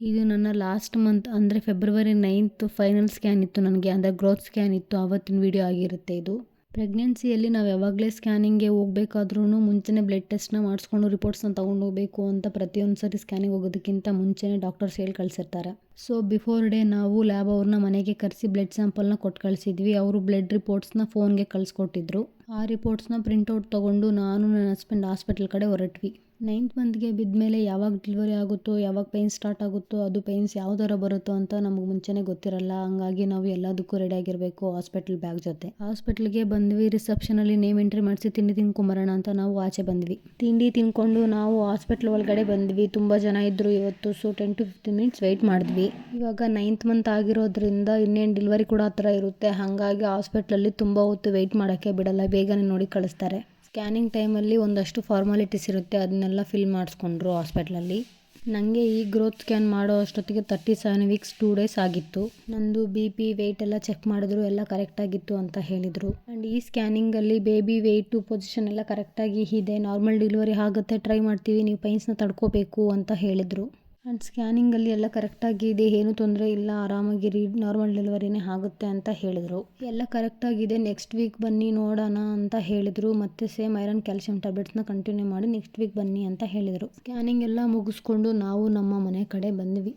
ಇದು ನನ್ನ last month ಅಂದರೆ ಫೆಬ್ರವರಿ 9th ಫೈನಲ್ ಸ್ಕ್ಯಾನ್ ಇತ್ತು ನನಗೆ, ಅಂದರೆ ಗ್ರೋತ್ ಸ್ಕ್ಯಾನ್ ಇತ್ತು. ಆವತ್ತಿನ ವಿಡಿಯೋ ಆಗಿರುತ್ತೆ ಇದು. ಪ್ರೆಗ್ನೆನ್ಸಿಯಲ್ಲಿ ನಾವು ಯಾವಾಗಲೇ ಸ್ಕ್ಯಾನಿಂಗ್ಗೆ ಹೋಗಬೇಕಾದ್ರೂ ಮುಂಚೆನೇ ಬ್ಲಡ್ ಟೆಸ್ಟ್ನ ಮಾಡಿಸ್ಕೊಂಡು ರಿಪೋರ್ಟ್ಸ್ನ ತೊಗೊಂಡು ಹೋಗಬೇಕು ಅಂತ ಪ್ರತಿಯೊಂದು ಸರಿ ಸ್ಕ್ಯಾನಿಂಗ್ ಹೋಗೋದಕ್ಕಿಂತ ಮುಂಚೆನೇ ಡಾಕ್ಟರ್ಸ್ ಹೇಳಿ ಕಳಿಸಿರ್ತಾರೆ. ಸೊ ಬಿಫೋರ್ ಡೇ ನಾವು ಲ್ಯಾಬ್ ಅವ್ರನ್ನ ಮನೆಗೆ ಕರೆಸಿ ಬ್ಲಡ್ ಸ್ಯಾಂಪಲ್ನ ಕೊಟ್ಟು ಕಳಿಸಿದ್ವಿ. ಅವರು ಬ್ಲಡ್ ರಿಪೋರ್ಟ್ಸ್ನ ಫೋನ್ಗೆ ಕಳಿಸ್ಕೊಟ್ಟಿದ್ರು. ಆ ರಿಪೋರ್ಟ್ಸ್ನ ಪ್ರಿಂಟೌಟ್ ತೊಗೊಂಡು ನಾನು ನನ್ನ ಹಸ್ಬೆಂಡ್ ಹಾಸ್ಪಿಟಲ್ ಕಡೆ ಹೊರಟ್ವಿ. 9th ಮಂತ್ಗೆ ಬಿದ್ಮೇಲೆ ಯಾವಾಗ ಡೆಲಿವರಿ ಆಗುತ್ತೋ, ಯಾವಾಗ ಪೈನ್ ಸ್ಟಾರ್ಟ್ ಆಗುತ್ತೋ, ಅದು ಪೈನ್ಸ್ ಯಾವ ಥರ ಬರುತ್ತೋ ಅಂತ ನಮಗೆ ಮುಂಚೆನೇ ಗೊತ್ತಿರಲ್ಲ. ಹಂಗಾಗಿ ನಾವು ಎಲ್ಲದಕ್ಕೂ ರೆಡಿಯಾಗಿರಬೇಕು ಹಾಸ್ಪಿಟಲ್ ಬ್ಯಾಗ್ ಜೊತೆ. ಹಾಸ್ಪಿಟ್ಲಿಗೆ ಬಂದ್ವಿ. ರಿಸೆಪ್ಷನಲ್ಲಿ ನೇಮ್ ಎಂಟ್ರಿ ಮಾಡಿಸಿ ತಿಂಡಿ ತಿನ್ಕೊಂಬರೋಣ ಅಂತ ನಾವು ಆಚೆ ಬಂದ್ವಿ. ತಿಂಡಿ ತಿನ್ಕೊಂಡು ನಾವು ಹಾಸ್ಪಿಟ್ಲ್ ಒಳಗಡೆ ಬಂದ್ವಿ. ತುಂಬ ಜನ ಇದ್ದರು ಇವತ್ತು. ಸೊ 10 to 15 minutes ವೆಯ್ಟ್ ಮಾಡಿದ್ವಿ. ಇವಾಗ 9th ಮಂತ್ ಆಗಿರೋದ್ರಿಂದ ಇನ್ನೇನು ಡೆಲಿವರಿ ಕೂಡ ಆ ಥರ ಇರುತ್ತೆ. ಹಾಗಾಗಿ ಹಾಸ್ಪಿಟ್ಲಲ್ಲಿ ತುಂಬ ಹೊತ್ತು ವೆಯ್ಟ್ ಮಾಡೋಕ್ಕೆ ಬಿಡಲ್ಲ, ಬೇಗನೆ ನೋಡಿ ಕಳಿಸ್ತಾರೆ. ಸ್ಕ್ಯಾನಿಂಗ್ ಟೈಮಲ್ಲಿ ಒಂದಷ್ಟು ಫಾರ್ಮಾಲಿಟೀಸ್ ಇರುತ್ತೆ, ಅದನ್ನೆಲ್ಲ ಫಿಲ್ ಮಾಡಿಸ್ಕೊಂಡ್ರು ಹಾಸ್ಪಿಟ್ಲಲ್ಲಿ. ನನಗೆ ಈ ಗ್ರೋತ್ ಸ್ಕ್ಯಾನ್ ಮಾಡೋ ಅಷ್ಟೊತ್ತಿಗೆ 37 weeks 2 days ಆಗಿತ್ತು. ನಂದು BP ವೆಯ್ಟ್ ಎಲ್ಲ ಚೆಕ್ ಮಾಡಿದ್ರು, ಎಲ್ಲ ಕರೆಕ್ಟಾಗಿತ್ತು ಅಂತ ಹೇಳಿದರು. ಆ್ಯಂಡ್ ಈ ಸ್ಕ್ಯಾನಿಂಗಲ್ಲಿ ಬೇಬಿ ವೆಯ್ಟು ಪೊಸಿಷನ್ ಎಲ್ಲ ಕರೆಕ್ಟಾಗಿ ಇದೆ. ನಾರ್ಮಲ್ ಡೆಲಿವರಿ ಆಗುತ್ತೆ, ಟ್ರೈ ಮಾಡ್ತೀವಿ, ನೀವು ಪೈನ್ಸ್ನ ತಡ್ಕೋಬೇಕು ಅಂತ ಹೇಳಿದರು. ಆ್ಯಂಡ್ ಸ್ಕ್ಯಾನಿಂಗಲ್ಲಿ ಎಲ್ಲ ಕರೆಕ್ಟಾಗಿದೆ, ಏನೂ ತೊಂದರೆ ಇಲ್ಲ, ಆರಾಮಾಗಿರಿ, ನಾರ್ಮಲ್ ಡೆಲಿವರಿನೇ ಆಗುತ್ತೆ ಅಂತ ಹೇಳಿದರು. ಎಲ್ಲ ಕರೆಕ್ಟಾಗಿದೆ, ನೆಕ್ಸ್ಟ್ ವೀಕ್ ಬನ್ನಿ ನೋಡೋಣ ಅಂತ ಹೇಳಿದರು. ಮತ್ತು ಸೇಮ್ ಐರನ್ ಕ್ಯಾಲ್ಸಿಯಂ ಟ್ಯಾಬ್ಲೆಟ್ಸ್ನ ಕಂಟಿನ್ಯೂ ಮಾಡಿ ನೆಕ್ಸ್ಟ್ ವೀಕ್ ಬನ್ನಿ ಅಂತ ಹೇಳಿದರು. ಸ್ಕ್ಯಾನಿಂಗ್ ಎಲ್ಲ ಮುಗಿಸ್ಕೊಂಡು ನಾವು ನಮ್ಮ ಮನೆ ಕಡೆ ಬಂದ್ವಿ.